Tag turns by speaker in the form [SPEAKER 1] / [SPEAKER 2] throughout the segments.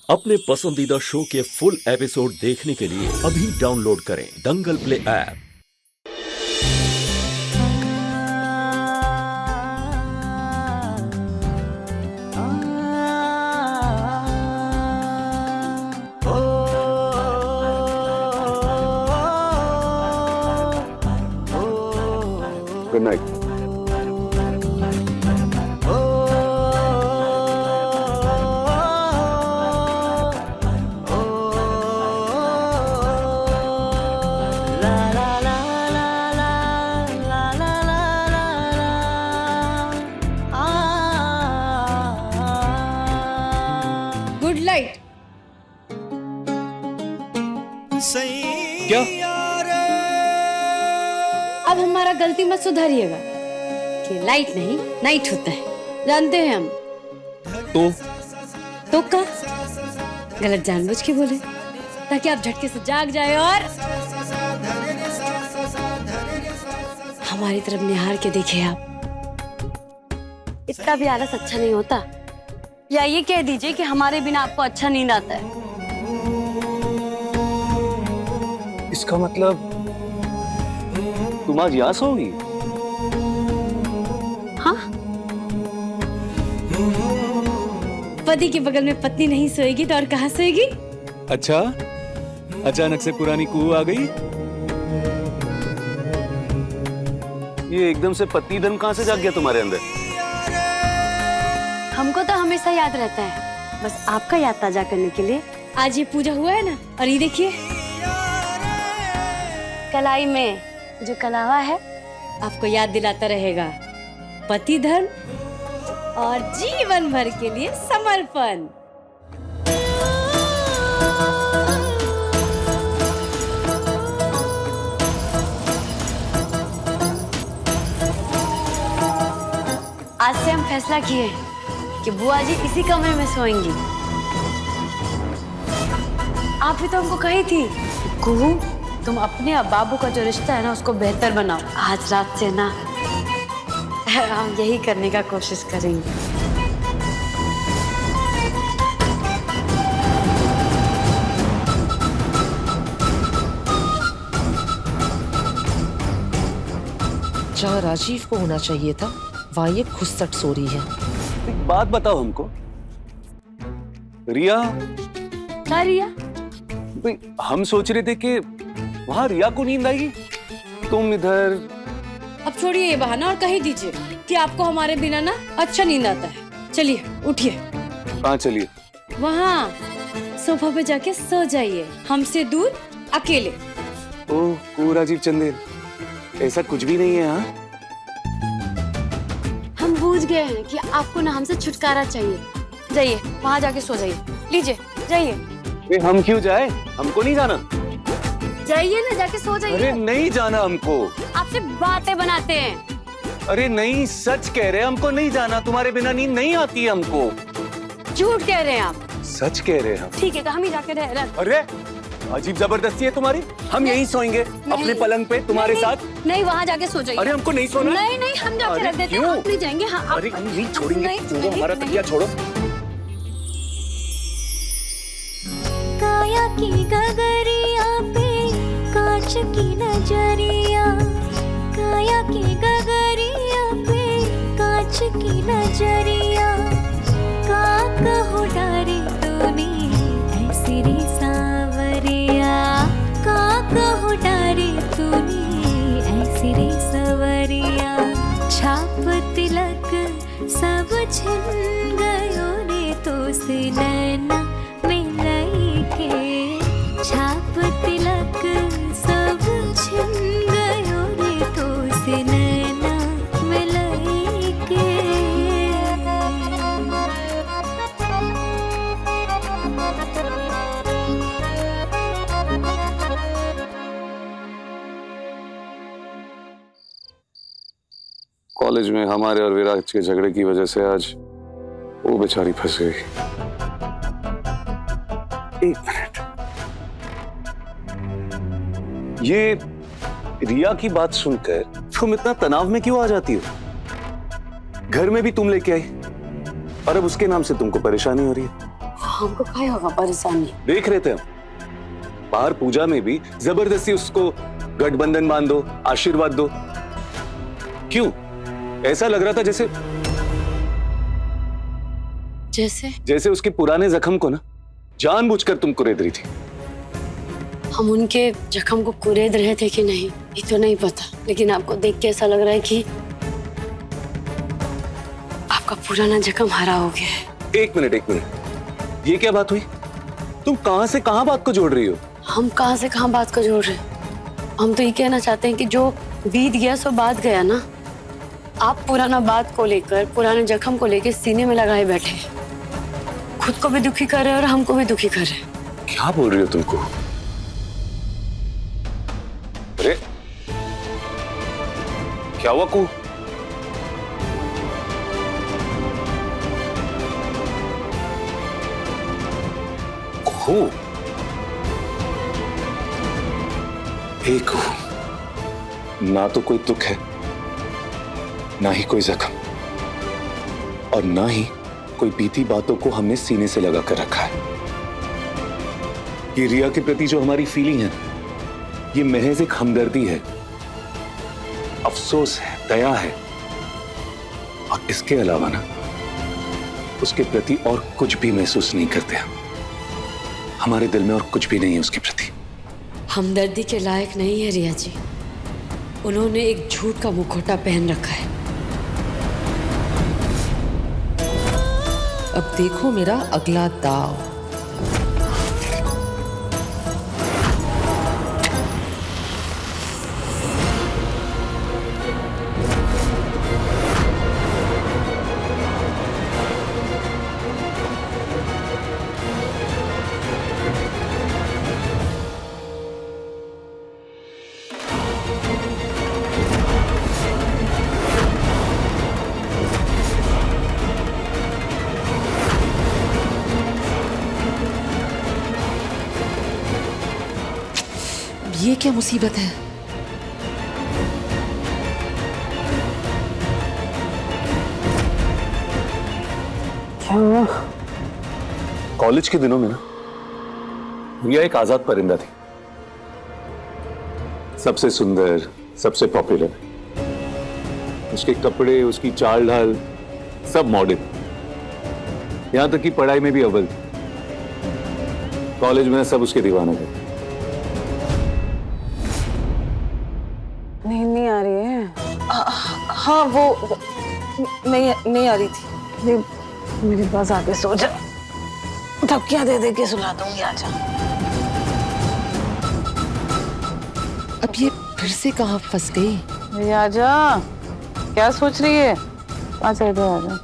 [SPEAKER 1] अपने पसंदीदा शो के फुल एपिसोड देखने के लिए अभी डाउनलोड करें Dangal play app.
[SPEAKER 2] Good night.
[SPEAKER 3] Good light.
[SPEAKER 4] क्या?
[SPEAKER 3] अब हमारा गलती मत सुधारिएगा कि लाइट नहीं नाइट होता है, जानते हैं हम। तो का गलत जानबूझ के बोले ताकि आप झटके से जाग जाए और हमारी तरफ निहार के देखे। आप इतना भी आलस अच्छा नहीं होता, या ये कह दीजिए कि हमारे बिना आपको अच्छा नींद आता है।
[SPEAKER 2] इसका मतलब तुम आज यहाँ सोओगी?
[SPEAKER 3] हाँ, पति के बगल में पत्नी नहीं सोएगी तो और कहाँ सोएगी?
[SPEAKER 4] अच्छा, अचानक से पुरानी कुहू आ गई।
[SPEAKER 2] ये एकदम से पत्नी धन कहाँ से जाग गया तुम्हारे अंदर?
[SPEAKER 3] हमको तो हमेशा याद रहता है, बस आपका याद ताजा करने के लिए आज ये पूजा हुआ है ना। और ये देखिए कलाई में जो कलावा है आपको याद दिलाता रहेगा पति धन और जीवन भर के लिए समर्पण। आज से हम फैसला किए कि बुआ जी इसी कमरे में सोएंगी। आप भी तो हमको कही थी कुहू, तुम अपने और बाबू का जो रिश्ता है ना उसको बेहतर बनाओ। आज रात से ना हम यही करने का कोशिश करेंगे।
[SPEAKER 5] जहाँ राजीव को होना चाहिए था वहाँ ये खुसट सो रही है।
[SPEAKER 2] एक बात बताओ हमको, रिया।
[SPEAKER 3] क्या रिया?
[SPEAKER 2] भाई हम सोच रहे थे कि वहाँ रिया को नींद आएगी, तुम इधर।
[SPEAKER 3] अब छोड़िए ये बहाना और कही दीजिए कि आपको हमारे बिना ना अच्छा नींद आता है। चलिए उठिए।
[SPEAKER 2] कहाँ चलिए?
[SPEAKER 3] वहाँ सोफा पे जाके सो जाइए, हमसे दूर अकेले।
[SPEAKER 2] ओह राजीव चंदेल, ऐसा कुछ भी नहीं है। हाँ,
[SPEAKER 3] हम बूझ गए हैं कि आपको ना हमसे छुटकारा चाहिए। जाइए वहाँ जाके सो जाइए। लीजिए जाइए।
[SPEAKER 2] हम क्यों जाए? हमको नहीं जाना।
[SPEAKER 3] जाइए ना, जाके सो जाइए।
[SPEAKER 2] अरे नहीं जाना हमको।
[SPEAKER 3] आपसे बातें बनाते हैं।
[SPEAKER 2] अरे नहीं, सच कह रहे हैं, हमको नहीं जाना। तुम्हारे बिना नींद नहीं आती है हमको।
[SPEAKER 3] झूठ कह रहे हैं आप।
[SPEAKER 2] सच कह रहे हैं हम।
[SPEAKER 3] ठीक है तो हम ही जाके रह रहे।
[SPEAKER 2] अरे अजीब जबरदस्ती है तुम्हारी। हम यहीं सोएंगे अपने पलंग पे तुम्हारे साथ।
[SPEAKER 3] नहीं वहाँ जाके सो जाइए।
[SPEAKER 2] अरे हमको नहीं सोना।
[SPEAKER 3] नहीं नहीं हम जाके रख देते हैं।
[SPEAKER 2] क्यों?
[SPEAKER 3] आप नहीं जाएंगे। हाँ
[SPEAKER 2] अरे हम नहीं छोड़ेंगे।
[SPEAKER 3] नहीं,
[SPEAKER 2] तुमको हमारा तकिया छोड़ो।
[SPEAKER 6] काया की गगरिया पे कांच की नजरिया, काया की गगरिया पे कांच की नजरिया, का कहो डारे तूने ऐसी रे सावरिया, का कहो डारे तूने ऐसी रे सवरिया, छाप तिलक सब छिन गयो रे तो से नैना मिलाई के, छाप तिलक सब छिन गयो रे तो से नैना मिलाई के।
[SPEAKER 2] कॉलेज में हमारे और विराज के झगड़े की वजह से आज वो बेचारी फंस गई। एक मिनट, ये रिया की बात सुनकर तुम इतना तनाव में क्यों आ जाती हो? घर में भी तुम लेके आई और अब उसके नाम से तुमको परेशानी हो रही है।
[SPEAKER 3] हमको क्या होगा परेशानी?
[SPEAKER 2] देख रहे थे हम बाहर पूजा में भी जबरदस्ती उसको गठबंधन बांध दो, आशीर्वाद दो। क्यों? ऐसा लग रहा था जैसे जैसे उसके पुराने जख्म को ना जानबूझकर तुम कुरेद रही थी।
[SPEAKER 3] हम उनके जख्म को कुरेद रहे थे कि नहीं ये तो नहीं पता, लेकिन आपको देख के ऐसा लग रहा है कि आपका पुराना जख्म हरा हो गया है।
[SPEAKER 2] एक मिनट, ये क्या बात हुई? तुम कहां से कहां बात को जोड़ रही हो?
[SPEAKER 3] हम कहां से कहां बात को जोड़ रहे हैं? हम तो ये कहना चाहते हैं कि जो बीत गया सो बात गया ना। आप पुराना बात को लेकर, पुराने जख्म को लेकर सीने में लगाए बैठे हैं। खुद को भी दुखी कर रहे हैं और हमको भी दुखी कर रहे हैं।
[SPEAKER 2] क्या बोल रही हो तुमको? अरे क्या हुआ कू? एक हो, ना तो कोई दुख है, ना ही कोई जख्म, और ना ही कोई बीती बातों को हमने सीने से लगा कर रखा है। ये रिया के प्रति जो हमारी फीलिंग है, ये महज एक हमदर्दी है, अफसोस है, दया है, और इसके अलावा ना उसके प्रति और कुछ भी महसूस नहीं करते हम। हमारे दिल में और कुछ भी नहीं है उसके प्रति।
[SPEAKER 3] हमदर्दी के लायक नहीं है रिया जी। उन्होंने एक झूठ का मुखौटा पहन रखा है।
[SPEAKER 5] अब देखो मेरा अगला दाव। ये क्या मुसीबत है?
[SPEAKER 3] क्या हुआ?
[SPEAKER 2] कॉलेज के दिनों में ना रिया एक आजाद परिंदा थी, सबसे सुंदर, सबसे पॉपुलर। उसके कपड़े, उसकी चाल ढाल सब मॉडर्न, यहां तक कि पढ़ाई में भी अव्वल थी। कॉलेज में सब उसके दीवाने थे।
[SPEAKER 7] नींद नहीं आ रही है?
[SPEAKER 5] हाँ वो नहीं आ रही थी।
[SPEAKER 7] ये मेरे पास आके सो जा, धक्कियां दे दे के सुला दूंगी। आजा।
[SPEAKER 5] अब ये फिर से कहाँ फंस गई?
[SPEAKER 7] ये आजा, क्या सोच रही है? आजा इधर आजा।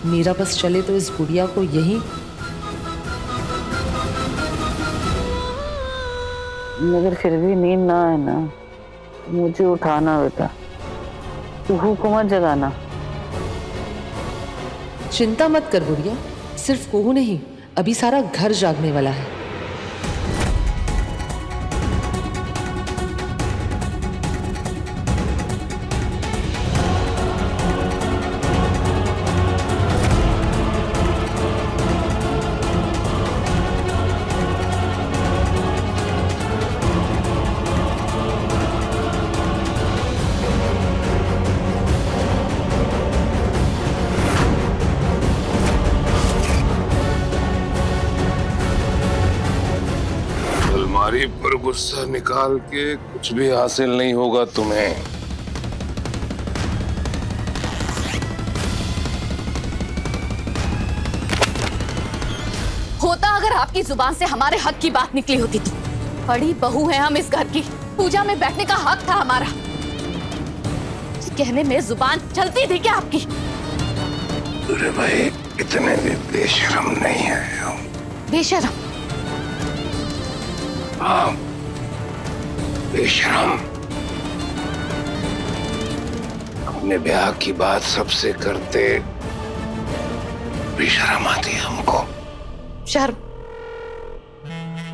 [SPEAKER 5] मेरा बस चले तो इस गुड़िया को यही।
[SPEAKER 7] मगर फिर भी नींद ना है ना, मुझे उठाना बेटा, तू हुकूमत जगाना।
[SPEAKER 5] चिंता मत कर गुड़िया, सिर्फ कोहू नहीं, अभी सारा घर जागने वाला है।
[SPEAKER 8] अलमारी पर गुस्सा निकाल के कुछ भी हासिल नहीं होगा तुम्हें।
[SPEAKER 9] होता अगर आपकी जुबान से हमारे हक की बात निकली होती तो। बड़ी बहू है हम इस घर की, पूजा में बैठने का हक था हमारा। कहने में जुबान चलती थी क्या आपकी?
[SPEAKER 8] अरे भाई इतने भी बेशरम नहीं है हम।
[SPEAKER 9] बेशरम?
[SPEAKER 8] हाँ बेशरम। अपने ब्याह की बात सबसे करते भी शर्म आती है हमको।
[SPEAKER 9] शर्म?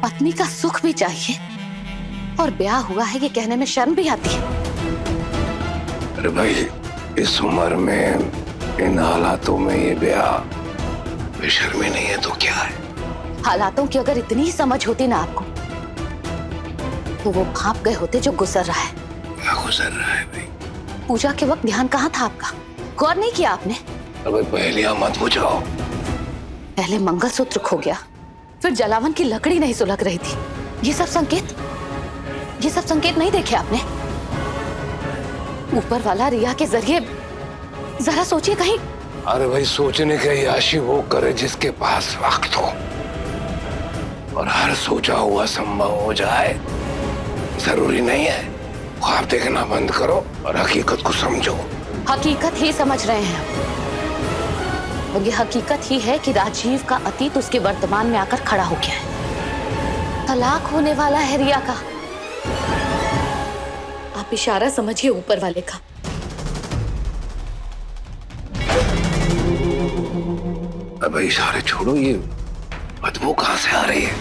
[SPEAKER 9] पत्नी का सुख भी चाहिए और ब्याह हुआ है ये कहने में शर्म भी आती है।
[SPEAKER 8] अरे भाई, इस उम्र में इन हालातों में ये ब्याह बेशर्मी नहीं है तो क्या है?
[SPEAKER 9] हालातों की अगर इतनी ही समझ होती ना आपको तो वो भाप गए होते जो गुजर रहा है।
[SPEAKER 8] क्या गुजर रहा है भाई?
[SPEAKER 9] पूजा के वक्त ध्यान कहाँ था आपका? गौर नहीं किया आपने?
[SPEAKER 8] अबे पहेलियां मत बुझाओ।
[SPEAKER 9] पहले मंगलसूत्र खो गया, फिर जलावन की लकड़ी नहीं सुलग रही थी। ये सब संकेत नहीं देखे आपने? ऊपर वाला रिया के जरिए जरा सोचिए कहीं।
[SPEAKER 8] अरे भाई, सोचने का याशी वो करे जिसके पास वक्त हो, और हर सोचा हुआ संभव हो जाए जरूरी नहीं है। ख्वाब देखना बंद करो और हकीकत को समझो।
[SPEAKER 9] हकीकत ही समझ रहे हैं हम। और ये हकीकत ही है कि राजीव का अतीत उसके वर्तमान में आकर खड़ा हो गया है। तलाक होने वाला है रिया का। आप इशारा समझिए ऊपर वाले का।
[SPEAKER 8] अबे इशारे छोड़ो, ये बदबू कहां से आ रही है?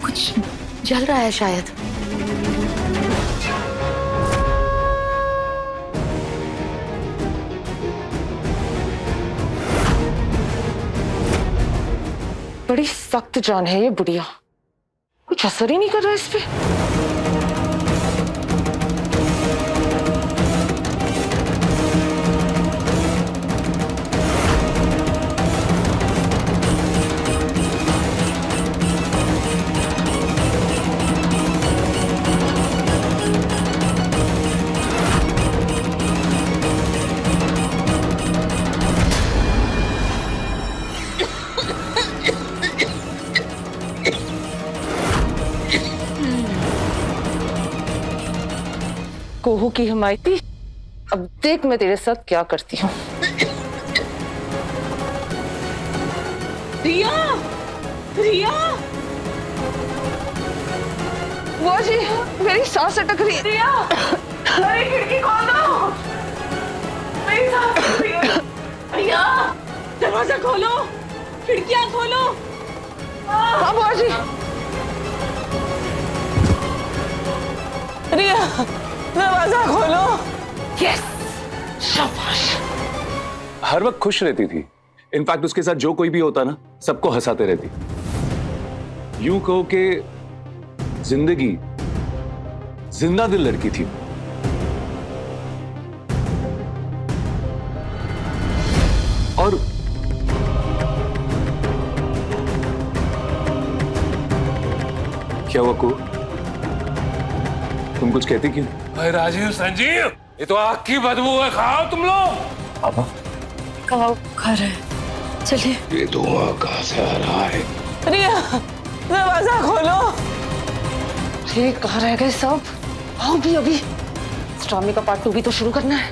[SPEAKER 9] कुछ जल रहा है शायद।
[SPEAKER 5] बड़ी सख्त जान है ये बुढ़िया, कुछ असर ही नहीं कर रहा इस पे। कोहू की हिमायती, अब देख मैं तेरे साथ क्या करती हूँ। रिया, रिया, बुआ जी मेरी सांस अटक रही है। रिया, अरे खिड़की खोल दो, मेरी सांस अटक रही है। रिया, दरवाजा खोलो, खिड़कियां खोलो। हाँ बुआ जी। रिया, दरवाजा खोलो। यस, शाबाश।
[SPEAKER 2] हर वक्त खुश रहती थी। इनफैक्ट उसके साथ जो कोई भी होता ना, सबको हंसाते रहती। यूं कहो कि जिंदगी जिंदा दिल लड़की थी। और क्या हुआ को? तुम कुछ कहती क्यों?
[SPEAKER 8] भाई राजीव, संजीव, ये तो आग की बदबू है, खाओ तुम लोग।
[SPEAKER 2] पापा
[SPEAKER 3] खाओ, खा रहे हैं। चलिए।
[SPEAKER 8] ये धुआं कहां से आ रहा है?
[SPEAKER 5] रिया, दरवाजा खोलो। ये कहाँ रह गए सब? आओ भी अभी। इस ड्रामे का पार्ट 2 भी तो शुरू करना है।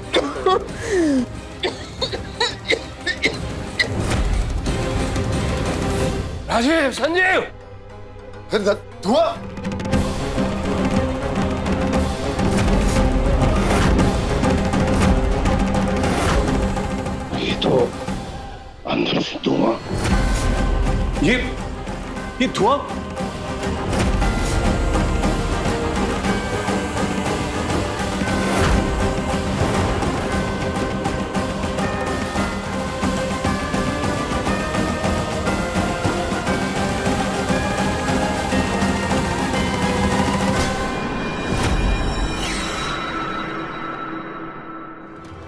[SPEAKER 8] राजीव, संजीव,
[SPEAKER 2] फिर धुआं।
[SPEAKER 8] ये तो अंदर से धुआं।
[SPEAKER 2] ये धुआं।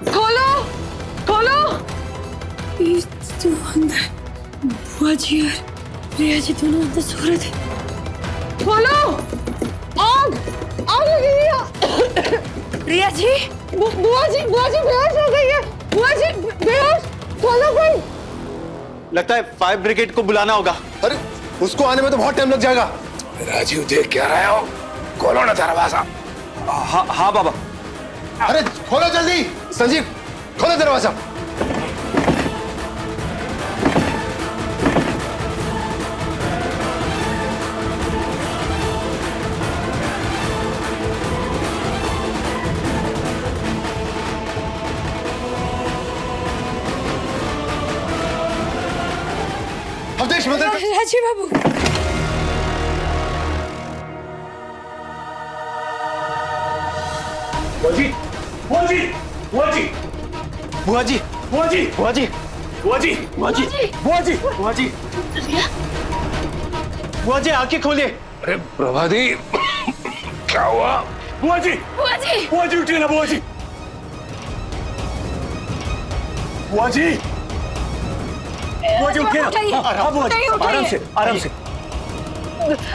[SPEAKER 5] खोलो, खोलो।
[SPEAKER 3] ये तो अंदर बुआ जी और रिया जी दोनों अंदर सो रहे थे।
[SPEAKER 5] खोलो, आग, आग लगी है।
[SPEAKER 3] रिया जी,
[SPEAKER 5] बुआ जी बेहोश हो गई है। बुआ जी बेहोश। खोलो कोई।
[SPEAKER 4] लगता है फायर ब्रिगेड को बुलाना होगा।
[SPEAKER 2] अरे उसको आने में तो बहुत टाइम लग जाएगा।
[SPEAKER 8] राजीव, देख क्या रहे हो? खोलो ना दरवाजा।
[SPEAKER 4] हाँ बाबा।
[SPEAKER 2] अरे खोलो जल्दी। संजीव, खोलो दरवाजा।
[SPEAKER 8] दामोदर
[SPEAKER 5] राजीव बाबू,
[SPEAKER 2] बुआ जी, बुआ जी, बुआ जी, बुआ जी, बुआ जी, बुआ जी, बुआ जी, बुआ जी, बुआ जी, बुआ जी, बुआ जी, आंखें खोलिए।
[SPEAKER 8] अरे प्रभादी, क्या हुआ?
[SPEAKER 2] बुआ जी,
[SPEAKER 5] बुआ जी,
[SPEAKER 2] बुआ जी उठिए ना, बुआ जी, बुआ जी, बुआ जी उठिए ना। हाँ बुआ जी, आराम से, आराम से,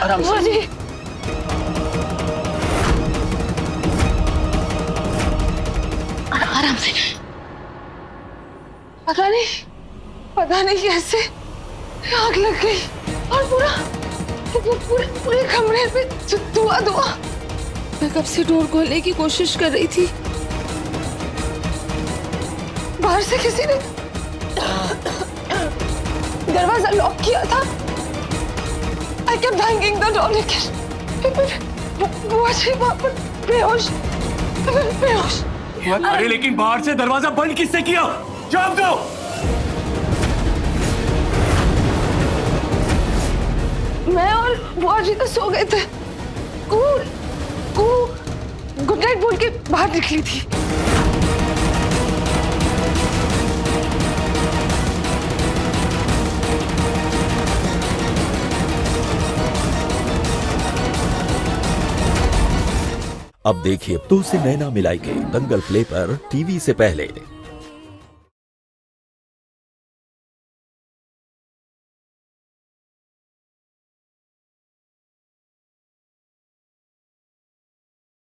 [SPEAKER 2] आराम
[SPEAKER 5] बुआ
[SPEAKER 2] से।
[SPEAKER 5] जी,
[SPEAKER 9] आराम से।
[SPEAKER 5] पता नहीं कैसे आग लग गई और पूरे कमरे में धुआं। मैं कब से डोर खोलने की कोशिश कर रही थी, बाहर से किसी ने दरवाजा लॉक किया था। I kept banging the door लेकिन बुआ जी वहाँ पर बेहोश।
[SPEAKER 2] अरे लेकिन बाहर से दरवाजा बंद किसने किया? जवाब दो।
[SPEAKER 5] मैं और बुआ जी तो सो गए थे। गुड नाइट बोल के बाहर निकली थी।
[SPEAKER 1] अब देखिए तो से नैना मिलाई के दंगल प्ले पर टीवी से पहले।